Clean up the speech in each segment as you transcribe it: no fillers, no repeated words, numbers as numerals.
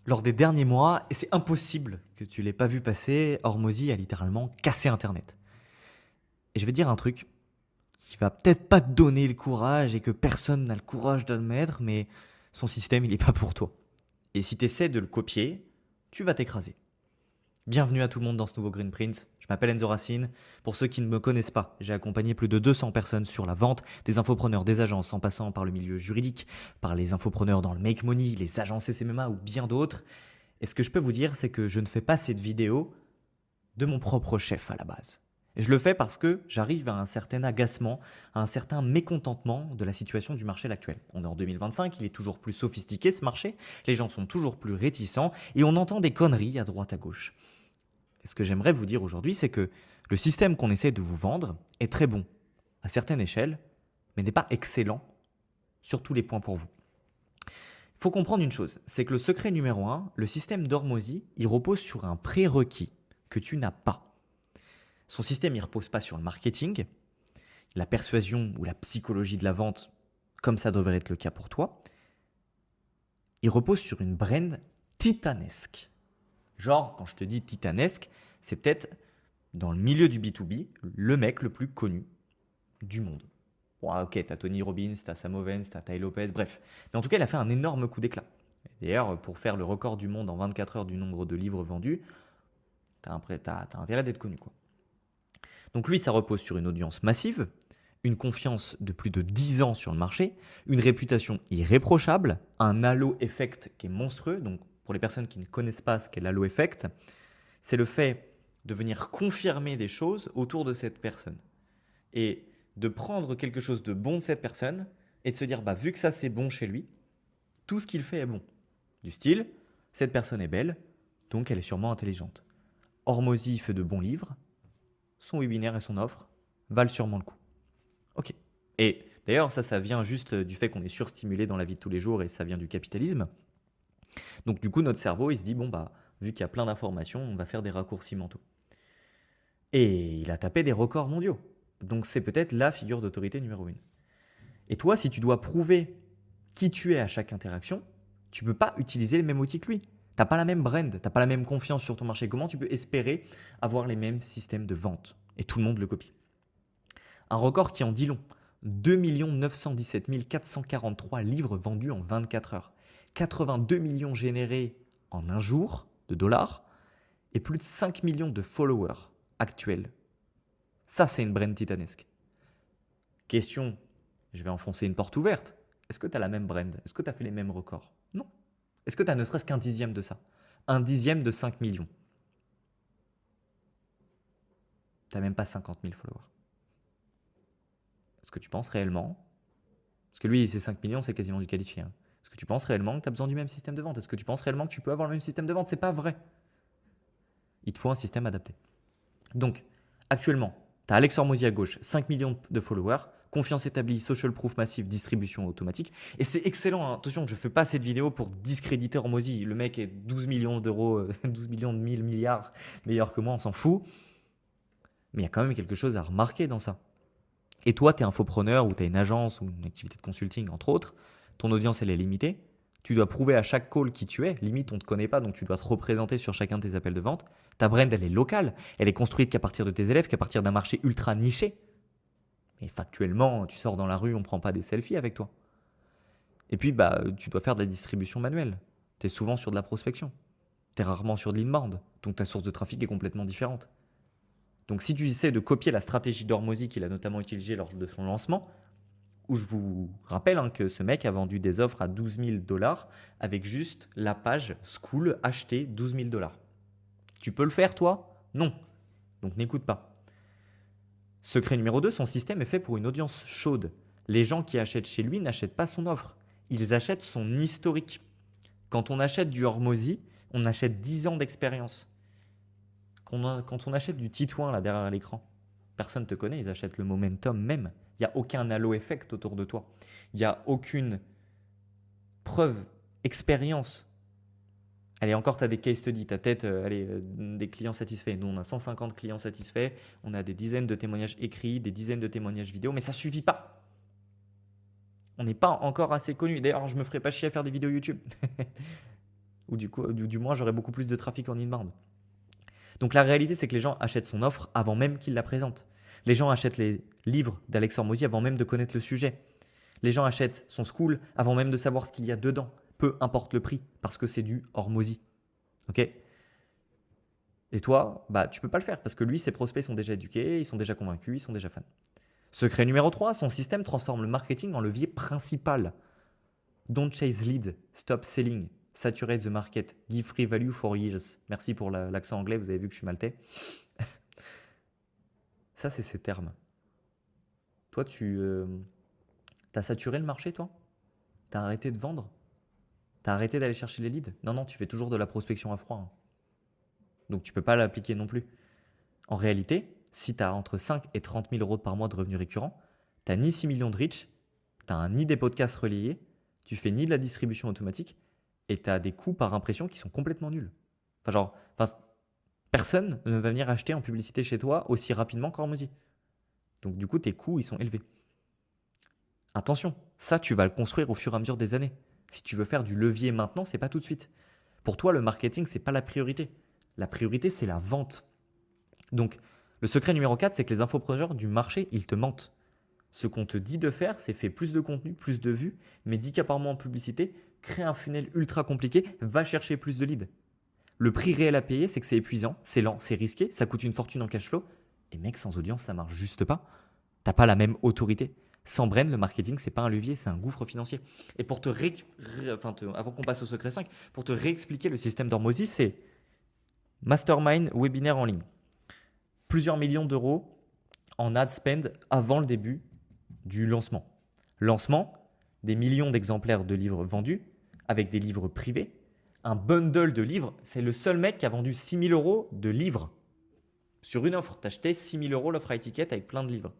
Lors des derniers mois, et c'est impossible que tu l'aies pas vu passer, Hormozy a littéralement cassé Internet. Et je vais te dire un truc qui va peut-être pas te donner le courage et que personne n'a le courage d'admettre, mais son système, il est pas pour toi. Et si tu essaies de le copier, tu vas t'écraser. Bienvenue à tout le monde dans ce nouveau Green Print. Je m'appelle Enzo Racine. Pour ceux qui ne me connaissent pas, j'ai accompagné plus de 200 personnes sur la vente, des infopreneurs, des agences, en passant par le milieu juridique, par les infopreneurs dans le make money, les agences SMMA ou bien d'autres. Et ce que je peux vous dire, c'est que je ne fais pas cette vidéo de mon propre chef à la base. Et je le fais parce que j'arrive à un certain agacement, à un certain mécontentement de la situation du marché actuel. On est en 2025, il est toujours plus sophistiqué ce marché, les gens sont toujours plus réticents et on entend des conneries à droite à gauche. Et ce que j'aimerais vous dire aujourd'hui, c'est que le système qu'on essaie de vous vendre est très bon, à certaines échelles, mais n'est pas excellent sur tous les points pour vous. Il faut comprendre une chose, c'est que le secret numéro 1, le système d'Hormozy, il repose sur un prérequis que tu n'as pas. Son système, il repose pas sur le marketing, la persuasion ou la psychologie de la vente, comme ça devrait être le cas pour toi. Il repose sur une brand titanesque. Genre, quand je te dis titanesque, c'est peut-être dans le milieu du B2B, le mec le plus connu du monde. Bon, ok, t'as Tony Robbins, t'as Sam Ovens, t'as Tai Lopez, bref. Mais en tout cas, il a fait un énorme coup d'éclat. D'ailleurs, pour faire le record du monde en 24 heures du nombre de livres vendus, t'as intérêt d'être connu, quoi. Donc lui, ça repose sur une audience massive, une confiance de plus de 10 ans sur le marché, une réputation irréprochable, un halo effect qui est monstrueux. Donc pour les personnes qui ne connaissent pas ce qu'est l'halo effect, c'est le fait de venir confirmer des choses autour de cette personne. Et de prendre quelque chose de bon de cette personne et de se dire, bah, vu que ça c'est bon chez lui, tout ce qu'il fait est bon. Du style, cette personne est belle, donc elle est sûrement intelligente. Hormozy fait de bons livres, son webinaire et son offre valent sûrement le coup. Ok. Et d'ailleurs, ça vient juste du fait qu'on est surstimulé dans la vie de tous les jours et ça vient du capitalisme. Donc du coup, notre cerveau, il se dit, bon, bah, vu qu'il y a plein d'informations, on va faire des raccourcis mentaux. Et il a tapé des records mondiaux. Donc c'est peut-être la figure d'autorité numéro 1. Et toi, si tu dois prouver qui tu es à chaque interaction, tu ne peux pas utiliser les mêmes outils que lui. Tu n'as pas la même brand, tu n'as pas la même confiance sur ton marché. Comment tu peux espérer avoir les mêmes systèmes de vente? Et tout le monde le copie. Un record qui en dit long. 2 917 443 livres vendus en 24 heures. 82 millions générés en un jour de dollars et plus de 5 millions de followers actuels. Ça, c'est une brand titanesque. Question, je vais enfoncer une porte ouverte. Est-ce que tu as la même brand? Est-ce que tu as fait les mêmes records? Non. Est-ce que tu as ne serait-ce qu'un dixième de ça? Un dixième de 5 millions. Tu n'as même pas 50 000 followers. Est-ce que tu penses réellement? Parce que lui, ses 5 millions, c'est quasiment du qualifié. Est-ce que tu penses réellement que tu as besoin du même système de vente? Est-ce que tu penses réellement que tu peux avoir le même système de vente? C'est pas vrai. Il te faut un système adapté. Donc, actuellement, tu as Alex Hormozy à gauche, 5 millions de followers, confiance établie, social proof massif, distribution automatique. Et c'est excellent. Hein. Attention, je ne fais pas cette vidéo pour discréditer Hormozy. Le mec est 12 millions d'euros, 12 millions de 1000 milliards meilleur que moi, on s'en fout. Mais il y a quand même quelque chose à remarquer dans ça. Et toi, tu es infopreneur ou tu as une agence ou une activité de consulting, entre autres, ton audience, elle est limitée. Tu dois prouver à chaque call qui tu es. Limite, on ne te connaît pas, donc tu dois te représenter sur chacun de tes appels de vente. Ta brand, elle est locale. Elle est construite qu'à partir de tes élèves, qu'à partir d'un marché ultra niché. Mais factuellement, tu sors dans la rue, on ne prend pas des selfies avec toi. Et puis, bah, tu dois faire de la distribution manuelle. Tu es souvent sur de la prospection. Tu es rarement sur de l'inbound. Donc ta source de trafic est complètement différente. Donc si tu essaies de copier la stratégie d'Hormozy qu'il a notamment utilisée lors de son lancement, où je vous rappelle que ce mec a vendu des offres à 12 000 dollars avec juste la page School acheter 12 000 dollars. Tu peux le faire toi? Non. Donc n'écoute pas. Secret numéro 2, son système est fait pour une audience chaude. Les gens qui achètent chez lui n'achètent pas son offre. Ils achètent son historique. Quand on achète du Hormozy, on achète 10 ans d'expérience. Quand on achète du Titouan là derrière l'écran, personne ne te connaît, ils achètent le momentum même. Il n'y a aucun halo effect autour de toi. Il n'y a aucune preuve, expérience. Allez, encore, tu as des case studies, ta tête, des clients satisfaits. Nous, on a 150 clients satisfaits, on a des dizaines de témoignages écrits, des dizaines de témoignages vidéo, mais ça ne suffit pas. On n'est pas encore assez connu. D'ailleurs, je ne me ferai pas chier à faire des vidéos YouTube. Ou du moins, j'aurai beaucoup plus de trafic en inbound. Donc la réalité, c'est que les gens achètent son offre avant même qu'il la présente. Les gens achètent les livres d'Alex Hormozy avant même de connaître le sujet. Les gens achètent son school avant même de savoir ce qu'il y a dedans. Peu importe le prix, parce que c'est du Hormozy. Ok ? Et toi, tu peux pas le faire parce que lui, ses prospects sont déjà éduqués, ils sont déjà convaincus, ils sont déjà fans. Secret numéro 3, son système transforme le marketing en levier principal. Don't chase lead, stop selling, saturate the market, give free value for years. Merci pour l'accent anglais, vous avez vu que je suis maltais. Ça, c'est ces termes. Toi, t'as saturé le marché, toi ? T'as arrêté de vendre ? T'as arrêté d'aller chercher les leads ? Non, tu fais toujours de la prospection à froid. Donc, tu peux pas l'appliquer non plus. En réalité, si tu as entre 5 et 30 000 euros par mois de revenus récurrents, tu n'as ni 6 millions de reach, tu n'as ni des podcasts relayés, tu fais ni de la distribution automatique et tu as des coûts par impression qui sont complètement nuls. Personne ne va venir acheter en publicité chez toi aussi rapidement qu'Hormozy. Donc du coup, tes coûts, ils sont élevés. Attention, ça, tu vas le construire au fur et à mesure des années. Si tu veux faire du levier maintenant, c'est pas tout de suite. Pour toi, le marketing, c'est pas la priorité. La priorité, c'est la vente. Donc, le secret numéro 4, c'est que les infopreneurs du marché, ils te mentent. Ce qu'on te dit de faire, c'est faire plus de contenu, plus de vues, mais 10 cas par mois en publicité, crée un funnel ultra compliqué, va chercher plus de leads. Le prix réel à payer, c'est que c'est épuisant, c'est lent, c'est risqué, ça coûte une fortune en cash flow. Et mec, sans audience, ça marche juste pas. T'as pas la même autorité. Sans brain, le marketing, c'est pas un levier, c'est un gouffre financier. Et pour avant qu'on passe au secret 5, pour te réexpliquer le système d'Hormozy, c'est mastermind webinaire en ligne. Plusieurs millions d'euros en ad spend avant le début du lancement. Lancement, des millions d'exemplaires de livres vendus avec des livres privés. Un bundle de livres, c'est le seul mec qui a vendu 6 000 euros de livres sur une offre. Tu achetais 6 000 euros l'offre à étiquette avec plein de livres.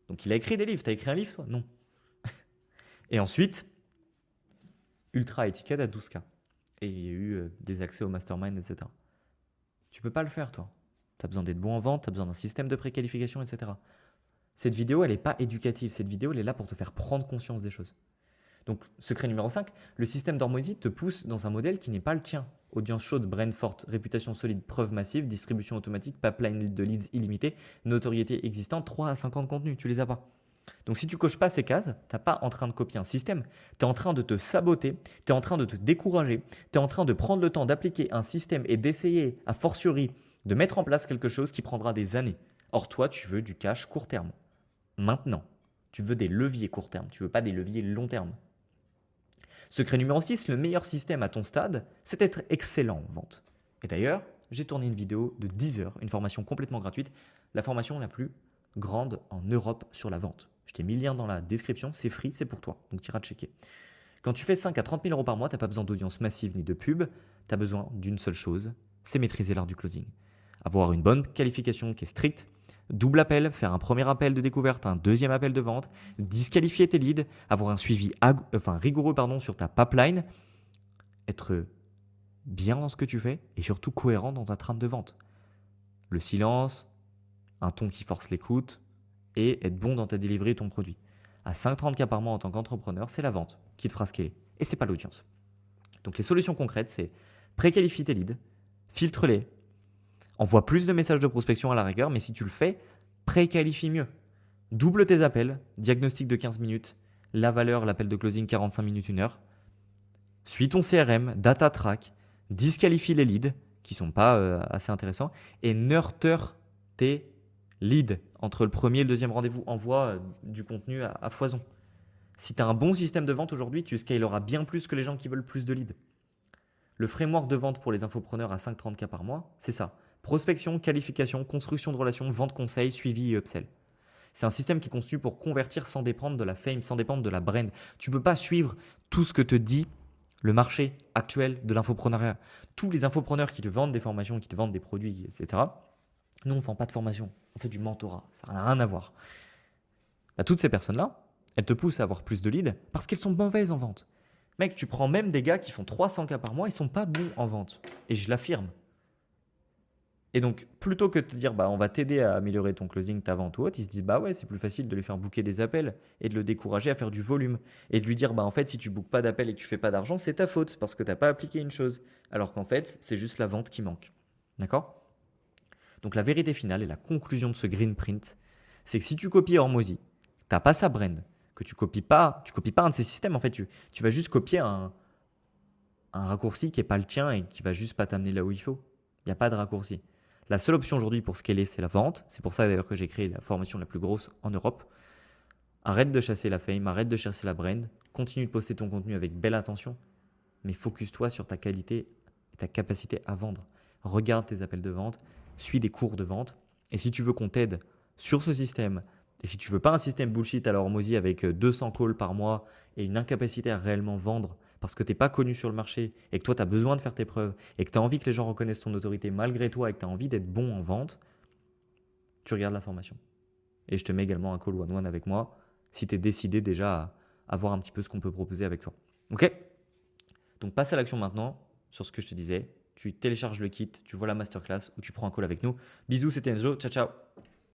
Donc il a écrit des livres. Tu as écrit un livre, toi ? Non. Et ensuite, ultra étiquette à 12K. Et il y a eu des accès au mastermind, etc. Tu peux pas le faire, toi. Tu as besoin d'être bon en vente, tu as besoin d'un système de préqualification, etc. Cette vidéo, elle n'est pas éducative. Cette vidéo, elle est là pour te faire prendre conscience des choses. Donc, secret numéro 5, le système d'Hormozy te pousse dans un modèle qui n'est pas le tien. Audience chaude, brain forte, réputation solide, preuve massive, distribution automatique, pipeline de leads illimité, notoriété existante, 3 à 5 ans de contenu. Tu les as pas. Donc, si tu coches pas ces cases, tu n'es pas en train de copier un système. Tu es en train de te saboter, tu es en train de te décourager, tu es en train de prendre le temps d'appliquer un système et d'essayer, a fortiori, de mettre en place quelque chose qui prendra des années. Or, toi, tu veux du cash court terme. Maintenant, tu veux des leviers court terme, tu veux pas des leviers long terme. Secret numéro 6, le meilleur système à ton stade, c'est d'être excellent en vente. Et d'ailleurs, j'ai tourné une vidéo de 10 heures, une formation complètement gratuite, la formation la plus grande en Europe sur la vente. Je t'ai mis le lien dans la description, c'est free, c'est pour toi, donc tu iras checker. Quand tu fais 5 à 30 000 euros par mois, tu n'as pas besoin d'audience massive ni de pub, tu as besoin d'une seule chose, c'est maîtriser l'art du closing. Avoir une bonne qualification qui est stricte, double appel, faire un premier appel de découverte, un deuxième appel de vente, disqualifier tes leads, avoir un suivi rigoureux sur ta pipeline, être bien dans ce que tu fais et surtout cohérent dans ta trame de vente. Le silence, un ton qui force l'écoute et être bon dans ta delivery et ton produit. À 5-30K par mois en tant qu'entrepreneur, c'est la vente qui te fera scaler et c'est pas l'audience. Donc les solutions concrètes, c'est préqualifie tes leads, filtre-les, envoie plus de messages de prospection à la rigueur, mais si tu le fais, préqualifie mieux. Double tes appels, diagnostic de 15 minutes, la valeur, l'appel de closing 45 minutes, 1 heure. Suis ton CRM, data track, disqualifie les leads qui ne sont pas assez intéressants et nurture tes leads. Entre le premier et le deuxième rendez-vous, envoie du contenu à foison. Si tu as un bon système de vente aujourd'hui, tu scaleras bien plus que les gens qui veulent plus de leads. Le framework de vente pour les infopreneurs à 5-30K par mois, c'est ça. Prospection, qualification, construction de relations, vente conseil, suivi et upsell. C'est un système qui est conçu pour convertir sans dépendre de la fame, sans dépendre de la brand. Tu ne peux pas suivre tout ce que te dit le marché actuel de l'infopreneuriat. Tous les infopreneurs qui te vendent des formations, qui te vendent des produits, etc. Nous, on ne vend pas de formation, on fait du mentorat. Ça n'a rien à voir. Toutes ces personnes-là, elles te poussent à avoir plus de leads parce qu'elles sont mauvaises en vente. Mec, tu prends même des gars qui font 300K par mois, ils ne sont pas bons en vente. Et je l'affirme. Et donc, plutôt que de te dire, bah, on va t'aider à améliorer ton closing, ta vente ou autre, ils se disent, bah ouais, c'est plus facile de lui faire booker des appels et de le décourager à faire du volume. Et de lui dire, bah en fait, si tu bookes pas d'appels et que tu fais pas d'argent, c'est ta faute parce que t'as pas appliqué une chose. Alors qu'en fait, c'est juste la vente qui manque. D'accord? Donc, la vérité finale et la conclusion de ce green print, c'est que si tu copies Hormozy, t'as pas sa brand, que tu copies pas un de ses systèmes, en fait, tu vas juste copier un raccourci qui est pas le tien et qui va juste pas t'amener là où il faut. Il n'y a pas de raccourci. La seule option aujourd'hui pour scaler, c'est la vente. C'est pour ça d'ailleurs que j'ai créé la formation la plus grosse en Europe. Arrête de chasser la fame, arrête de chasser la brand. Continue de poster ton contenu avec belle attention, mais focus-toi sur ta qualité et ta capacité à vendre. Regarde tes appels de vente, suis des cours de vente. Et si tu veux qu'on t'aide sur ce système, et si tu veux pas un système bullshit à la Hormozy avec 200 calls par mois et une incapacité à réellement vendre parce que tu n'es pas connu sur le marché et que toi tu as besoin de faire tes preuves et que tu as envie que les gens reconnaissent ton autorité malgré toi et que tu as envie d'être bon en vente, tu regardes la formation. Et je te mets également un call one-one avec moi si tu es décidé déjà à voir un petit peu ce qu'on peut proposer avec toi. Ok? Donc passe à l'action maintenant sur ce que je te disais. Tu télécharges le kit, tu vois la masterclass ou tu prends un call avec nous. Bisous, c'était Enzo. Ciao, ciao.